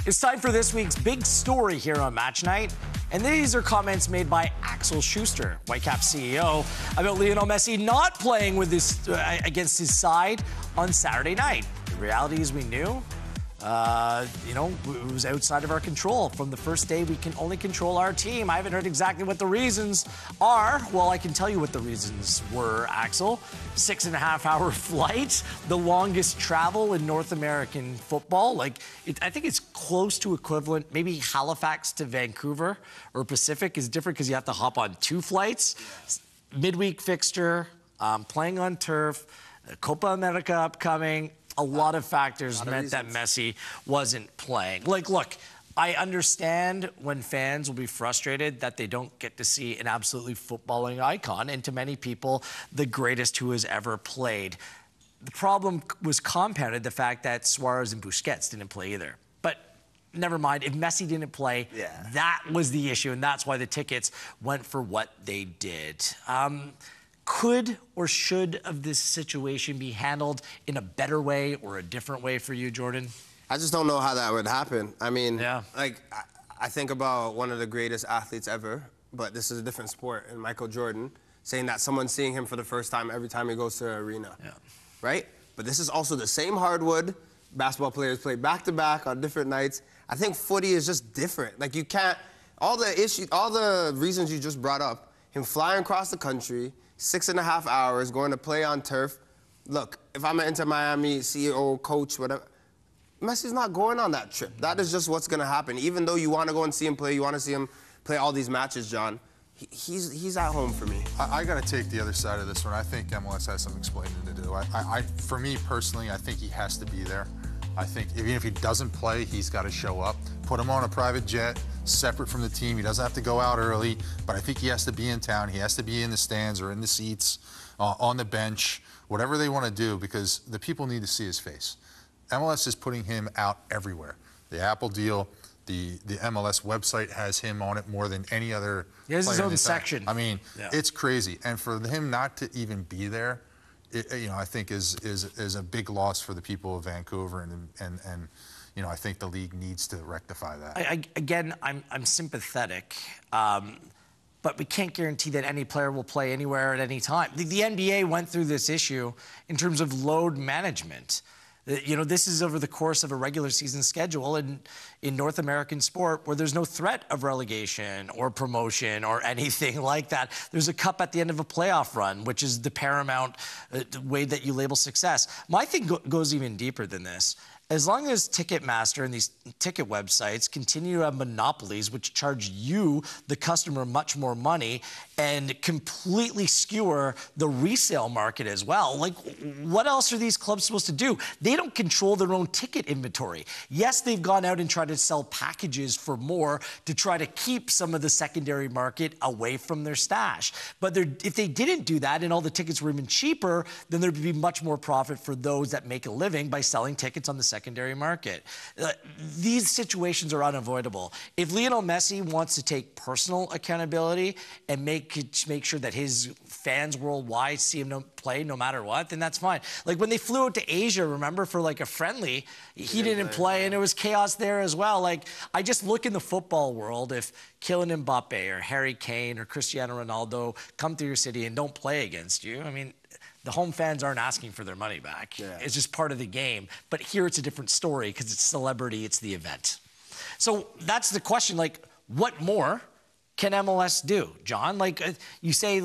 It's time for this week's big story here on Match Night. And these are comments made by Axel Schuster, Whitecaps CEO, about Lionel Messi not playing with against his side on Saturday night. The reality is we knew, it was outside of our control. From the first day, we can only control our team. I haven't heard exactly what the reasons are. Well, I can tell you what the reasons were, Axel. 6.5-hour flight, the longest travel in North American football. I think it's close to equivalent. Maybe Halifax to Vancouver or Pacific is different because you have to hop on 2 flights. Midweek fixture, playing on turf, Copa America upcoming. A lot of factors meant that Messi wasn't playing. Look, I understand when fans will be frustrated that they don't get to see an absolutely footballing icon, and to many people, the greatest who has ever played. The problem was compounded the fact that Suarez and Busquets didn't play either. But never mind, if Messi didn't play, that was the issue, and that's why the tickets went for what they did. Could or should of this situation be handled in a better way or a different way for you, Jordan? I just don't know how that would happen. I mean, I think about one of the greatest athletes ever, but this is a different sport, and Michael Jordan, saying that someone's seeing him for the first time every time he goes to an arena, right? But this is also the same hardwood. Basketball players play back-to-back on different nights. I think footy is just different. Like, you can't, all the reasons you just brought up, him flying across the country, 6.5 hours, going to play on turf. Look, if I'm an Inter Miami CEO, coach, whatever, Messi's not going on that trip. That is just what's going to happen. Even though you want to go and see him play, you want to see him play all these matches, John, he's at home for me. I got to take the other side of this one. I think MLS has some explaining to do. For me personally, I think he has to be there. I think even if he doesn't play, he's got to show up. Put him on a private jet, separate from the team. He doesn't have to go out early, but I think he has to be in town. He has to be in the stands or in the seats, on the bench, whatever they want to do, because the people need to see his face. MLS is putting him out everywhere. The Apple deal, the MLS website has him on it more than any other. He has his own section. I mean, it's crazy. And for him not to even be there, I think is a big loss for the people of Vancouver, and I think the league needs to rectify that. Again, I'm sympathetic, but we can't guarantee that any player will play anywhere at any time. The NBA went through this issue in terms of load management. This is over the course of a regular season schedule in North American sport where there's no threat of relegation or promotion or anything like that. There's a cup at the end of a playoff run, which is the paramount way that you label success. My thing goes even deeper than this. As long as Ticketmaster and these ticket websites continue to have monopolies which charge you, the customer, much more money and completely skewer the resale market as well, what else are these clubs supposed to do? They don't control their own ticket inventory. Yes, they've gone out and tried to sell packages for more to try to keep some of the secondary market away from their stash. But if they didn't do that and all the tickets were even cheaper, then there'd be much more profit for those that make a living by selling tickets on the secondary market. These situations are unavoidable. If Lionel Messi wants to take personal accountability and make sure that his fans worldwide see him play no matter what, then that's fine. Like when they flew out to Asia, remember, for a friendly, he didn't play, and there was chaos there as well. I just look in the football world, if Kylian Mbappe or Harry Kane or Cristiano Ronaldo come to your city and don't play against you, I mean, the home fans aren't asking for their money back. It's just part of the game. But here it's a different story because it's celebrity, it's the event. So that's the question, what more can MLS do, John? You say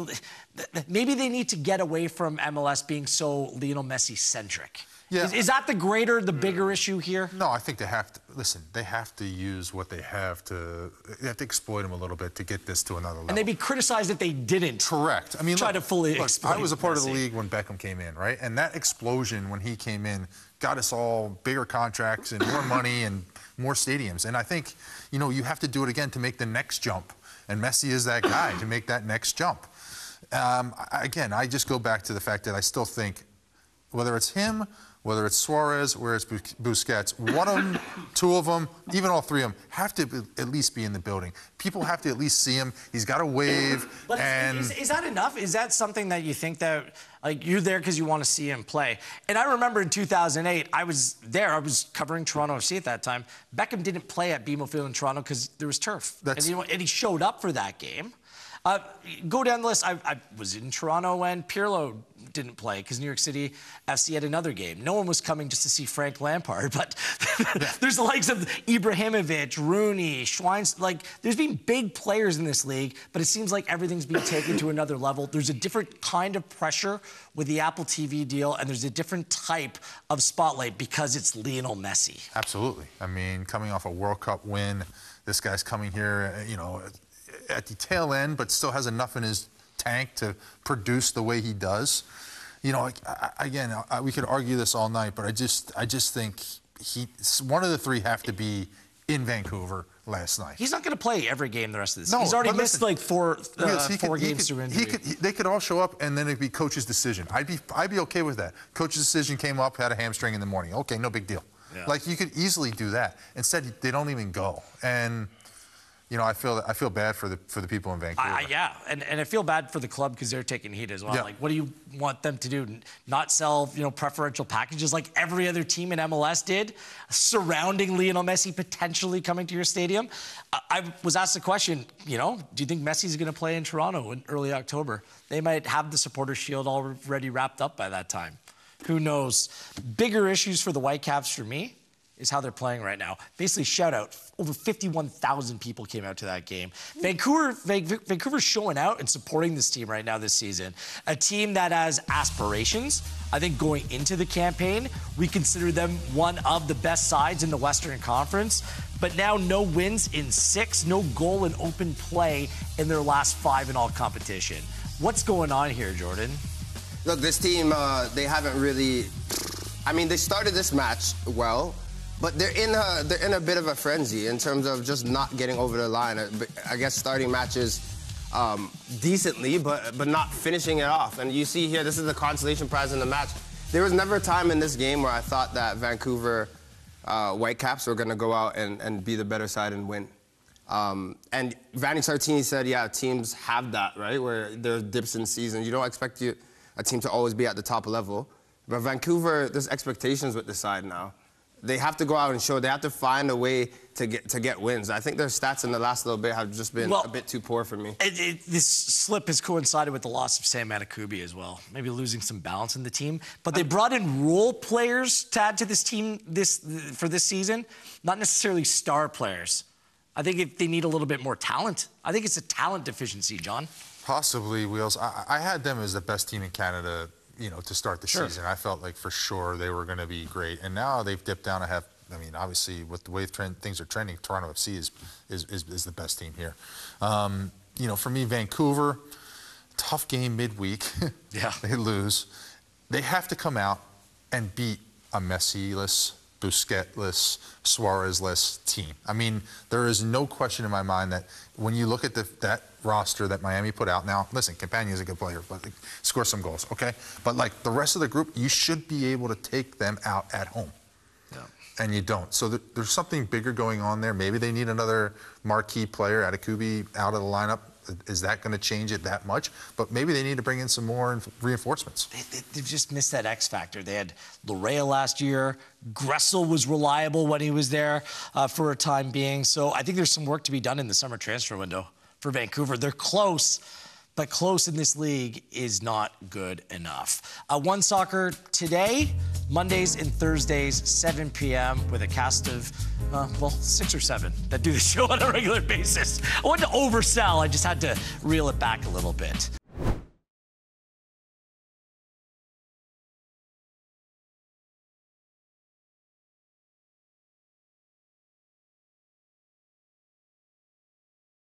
maybe they need to get away from MLS being so Lionel Messi-centric. Yeah. Is that the bigger issue here? No, I think they have to, listen, they have to use what they have to exploit him a little bit to get this to another level. And they'd be criticized if they didn't. Correct. I mean, try to fully exploit I was a part Messi. of the league when Beckham came in, right? And that explosion when he came in got us all bigger contracts and more money and more stadiums. And I think, you have to do it again to make the next jump. And Messi is that guy to make that next jump. Again, I just go back to the fact that I still think, whether it's him whether it's Suarez, whether it's Busquets, one of them, two of them, even all three of them, have to at least be in the building. People have to at least see him. He's got to wave. But is that enough? Is that something that you think that, like, you're there because you want to see him play? And I remember in 2008, I was there. I was covering Toronto FC at that time. Beckham didn't play at BMO Field in Toronto because there was turf. And he showed up for that game. Go down the list. I was in Toronto when Pirlo didn't play because New York City FC had another game. No one was coming just to see Frank Lampard, but there's the likes of Ibrahimovic, Rooney, Schweins. Like, there's been big players in this league, but it seems like everything's being taken to another level. There's a different kind of pressure with the Apple TV deal, and there's a different type of spotlight because it's Lionel Messi. Absolutely. I mean, coming off a World Cup win, this guy's coming here, you know, at the tail end, but still has enough in his tank to produce the way he does. You know, we could argue this all night, but I just think one of the three have to be in Vancouver last night. He's not going to play every game the rest of this. No, he's already missed like four games through injury. They could all show up, and then it'd be coach's decision. I'd be okay with that. Coach's decision came up, had a hamstring in the morning. Okay, no big deal. Yeah. Like, you could easily do that. Instead, they don't even go. And you know, I feel bad for the people in Vancouver. Yeah, and I feel bad for the club because they're taking heat as well. Yeah. Like, what do you want them to do? Not sell, you know, preferential packages like every other team in MLS did, surrounding Lionel Messi potentially coming to your stadium? I was asked the question, you know, do you think Messi's going to play in Toronto in early October? They might have the supporter shield already wrapped up by that time. Who knows? Bigger issues for the Whitecaps for me is how they're playing right now. Basically, shout out, over 51,000 people came out to that game. Vancouver's showing out and supporting this team right now this season. A team that has aspirations. I think going into the campaign, we consider them one of the best sides in the Western Conference. But now no wins in 6, no goal in open play in their last 5 in all competition. What's going on here, Jordan? Look, this team, they haven't really... I mean, they started this match well, but they're in a bit of a frenzy in terms of just not getting over the line. I guess starting matches decently, but not finishing it off. And you see here, this is the consolation prize in the match. There was never a time in this game where I thought that Vancouver Whitecaps were going to go out and be the better side and win. And Vanni Sartini said, yeah, teams have that, right, where there's dips in season. You don't expect a team to always be at the top level. But Vancouver, there's expectations with this side now. They have to go out and show. They have to find a way to get wins. I think their stats in the last little bit have just been a bit too poor for me. This slip has coincided with the loss of Sam Matakubi as well. Maybe losing some balance in the team. But they brought in role players to add to this team for this season, not necessarily star players. I think if they need a little bit more talent. I think it's a talent deficiency, John. Possibly, Wheels. I had them as the best team in Canada, you know, to start the season. I felt like for sure they were going to be great. And now they've dipped down a half. I mean, obviously, with the way things are trending, Toronto FC is the best team here. You know, for me, Vancouver, tough game midweek. Yeah. They lose. They have to come out and beat a Messi-less, Busquets-less, Suarez-less team. I mean, there is no question in my mind that when you look at that roster that Miami put out, now, listen, Campagna is a good player, but score some goals, okay? But, like, the rest of the group, you should be able to take them out at home. Yeah. And you don't. So there's something bigger going on there. Maybe they need another marquee player, Atakubi, out of the lineup. Is that going to change it that much? But maybe they need to bring in some more reinforcements. They've just missed that X factor. They had Lorea last year. Gressel was reliable when he was there for a time being. So I think there's some work to be done in the summer transfer window for Vancouver. They're close, but close in this league is not good enough. One Soccer today, Mondays and Thursdays, 7 p.m. with a cast of, well, 6 or 7 that do the show on a regular basis. I wanted to oversell. I just had to reel it back a little bit.